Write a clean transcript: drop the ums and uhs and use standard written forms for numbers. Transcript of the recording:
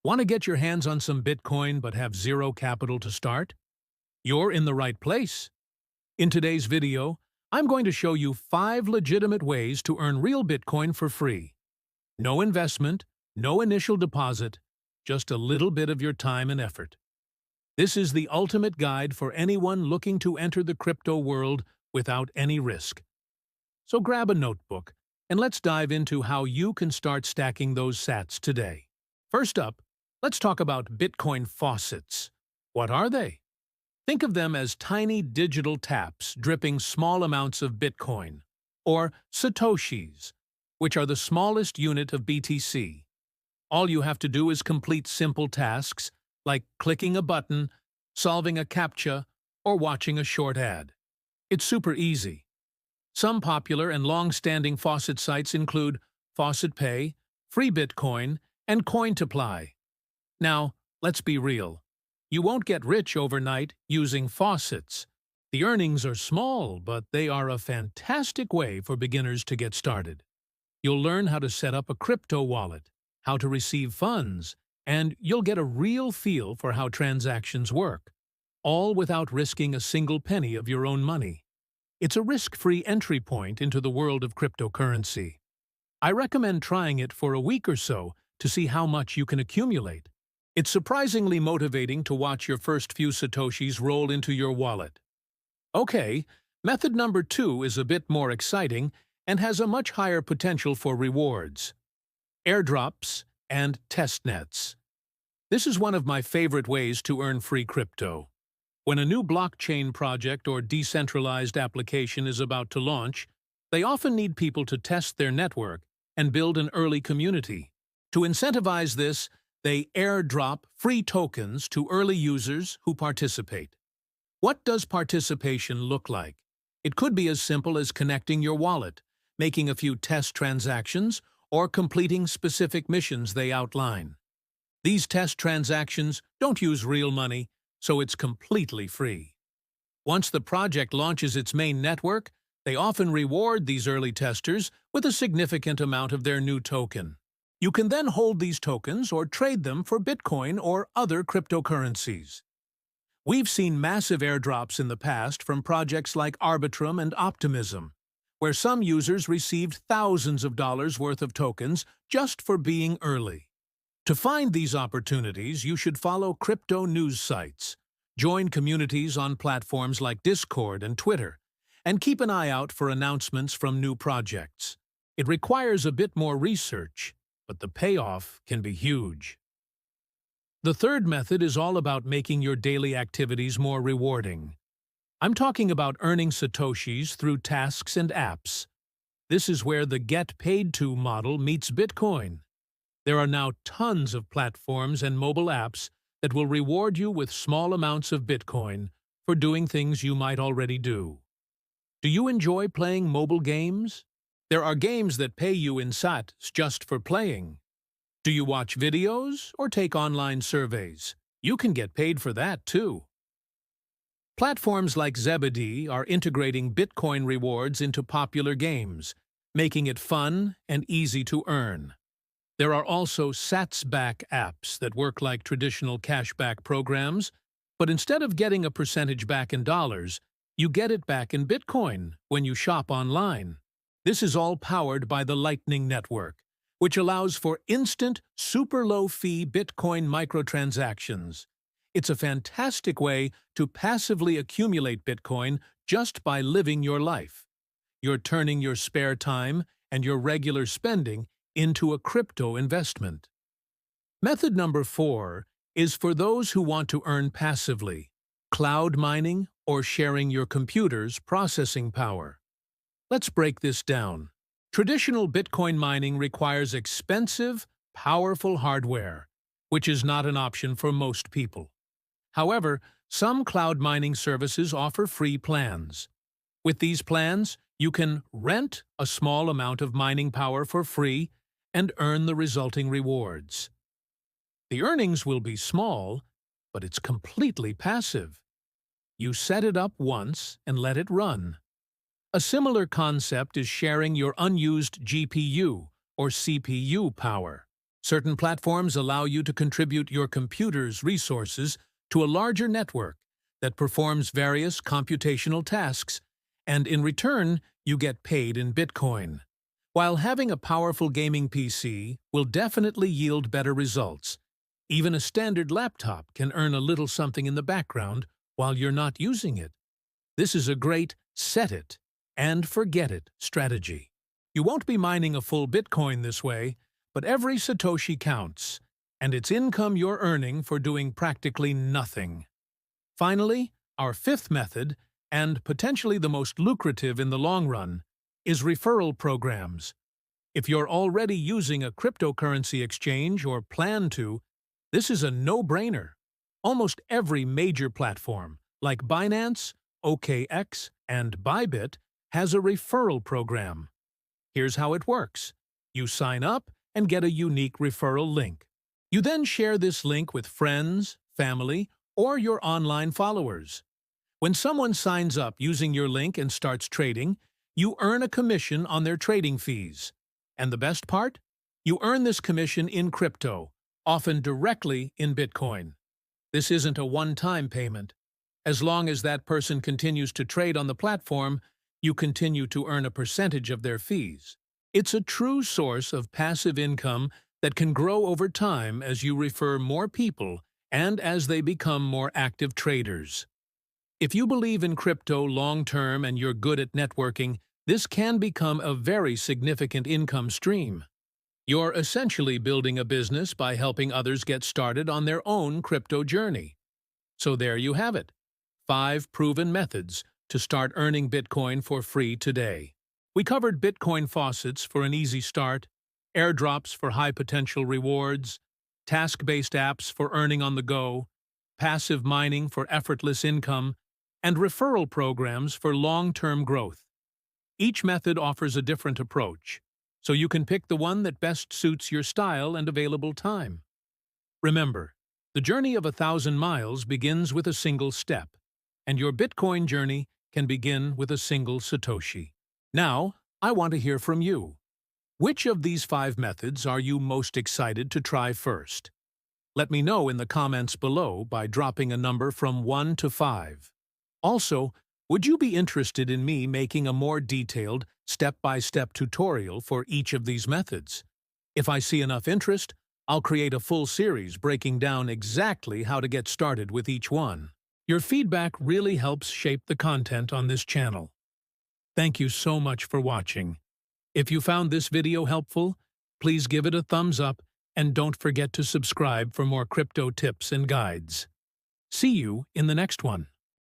Want to get your hands on some Bitcoin but have zero capital to start? You're in the right place. In today's video, I'm going to show you 5 legitimate ways to earn real Bitcoin for free. No investment, no initial deposit, just a little bit of your time and effort. This is the ultimate guide for anyone looking to enter the crypto world without any risk. So grab a notebook and let's dive into how you can start stacking those sats today. First up, let's talk about Bitcoin faucets. What are they? Think of them as tiny digital taps dripping small amounts of Bitcoin, or Satoshis, which are the smallest unit of BTC. All you have to do is complete simple tasks like clicking a button, solving a CAPTCHA, or watching a short ad. It's super easy. Some popular and long-standing faucet sites include Faucet Pay, Free Bitcoin, and Coin2Ply. Now, let's be real. You won't get rich overnight using faucets. The earnings are small, but they are a fantastic way for beginners to get started. You'll learn how to set up a crypto wallet, how to receive funds, and you'll get a real feel for how transactions work, all without risking a single penny of your own money. It's a risk-free entry point into the world of cryptocurrency. I recommend trying it for a week or so to see how much you can accumulate. It's surprisingly motivating to watch your first few Satoshis roll into your wallet. Okay, method number 2 is a bit more exciting and has a much higher potential for rewards. Airdrops and testnets. This is one of my favorite ways to earn free crypto. When a new blockchain project or decentralized application is about to launch, they often need people to test their network and build an early community. To incentivize this, they airdrop free tokens to early users who participate. What does participation look like? It could be as simple as connecting your wallet, making a few test transactions, or completing specific missions they outline. These test transactions don't use real money, so it's completely free. Once the project launches its main network, they often reward these early testers with a significant amount of their new token. You can then hold these tokens or trade them for Bitcoin or other cryptocurrencies. We've seen massive airdrops in the past from projects like Arbitrum and Optimism, where some users received thousands of dollars worth of tokens just for being early. To find these opportunities, you should follow crypto news sites, join communities on platforms like Discord and Twitter, and keep an eye out for announcements from new projects. It requires a bit more research, but the payoff can be huge. The third method is all about making your daily activities more rewarding. I'm talking about earning Satoshis through tasks and apps. This is where the Get Paid To model meets Bitcoin. There are now tons of platforms and mobile apps that will reward you with small amounts of Bitcoin for doing things you might already do. Do you enjoy playing mobile games? There are games that pay you in sats just for playing. Do you watch videos or take online surveys? You can get paid for that too. Platforms like Zebedee are integrating Bitcoin rewards into popular games, making it fun and easy to earn. There are also sats-back apps that work like traditional cashback programs, but instead of getting a percentage back in dollars, you get it back in Bitcoin when you shop online. This is all powered by the Lightning Network, which allows for instant, super low-fee Bitcoin microtransactions. It's a fantastic way to passively accumulate Bitcoin just by living your life. You're turning your spare time and your regular spending into a crypto investment. Method number 4 is for those who want to earn passively, cloud mining or sharing your computer's processing power. Let's break this down. Traditional Bitcoin mining requires expensive, powerful hardware, which is not an option for most people. However, some cloud mining services offer free plans. With these plans, you can rent a small amount of mining power for free and earn the resulting rewards. The earnings will be small, but it's completely passive. You set it up once and let it run. A similar concept is sharing your unused GPU or CPU power. Certain platforms allow you to contribute your computer's resources to a larger network that performs various computational tasks, and in return, you get paid in Bitcoin. While having a powerful gaming PC will definitely yield better results, even a standard laptop can earn a little something in the background while you're not using it. This is a great set it and forget it strategy. You won't be mining a full Bitcoin this way, but every Satoshi counts, and it's income you're earning for doing practically nothing. Finally, our fifth method, and potentially the most lucrative in the long run, is referral programs. If you're already using a cryptocurrency exchange or plan to, this is a no-brainer. Almost every major platform, like Binance, OKX, and Bybit, has a referral program. Here's how it works. You sign up and get a unique referral link. You then share this link with friends, family, or your online followers. When someone signs up using your link and starts trading, you earn a commission on their trading fees. And the best part? You earn this commission in crypto, often directly in Bitcoin. This isn't a one-time payment. As long as that person continues to trade on the platform, you continue to earn a percentage of their fees. It's a true source of passive income that can grow over time as you refer more people and as they become more active traders. If you believe in crypto long-term and you're good at networking, this can become a very significant income stream. You're essentially building a business by helping others get started on their own crypto journey. So there you have it. 5 proven methods to start earning Bitcoin for free today. We covered Bitcoin faucets for an easy start, airdrops for high-potential rewards, task-based apps for earning on the go, passive mining for effortless income, and referral programs for long-term growth. Each method offers a different approach, so you can pick the one that best suits your style and available time. Remember, the journey of 1,000 miles begins with a single step, and your Bitcoin journey can begin with a single Satoshi. Now, I want to hear from you. Which of these 5 methods are you most excited to try first? Let me know in the comments below by dropping a number from 1 to 5. Also, would you be interested in me making a more detailed, step-by-step tutorial for each of these methods? If I see enough interest, I'll create a full series breaking down exactly how to get started with each one. Your feedback really helps shape the content on this channel. Thank you so much for watching. If you found this video helpful, please give it a thumbs up and don't forget to subscribe for more crypto tips and guides. See you in the next one.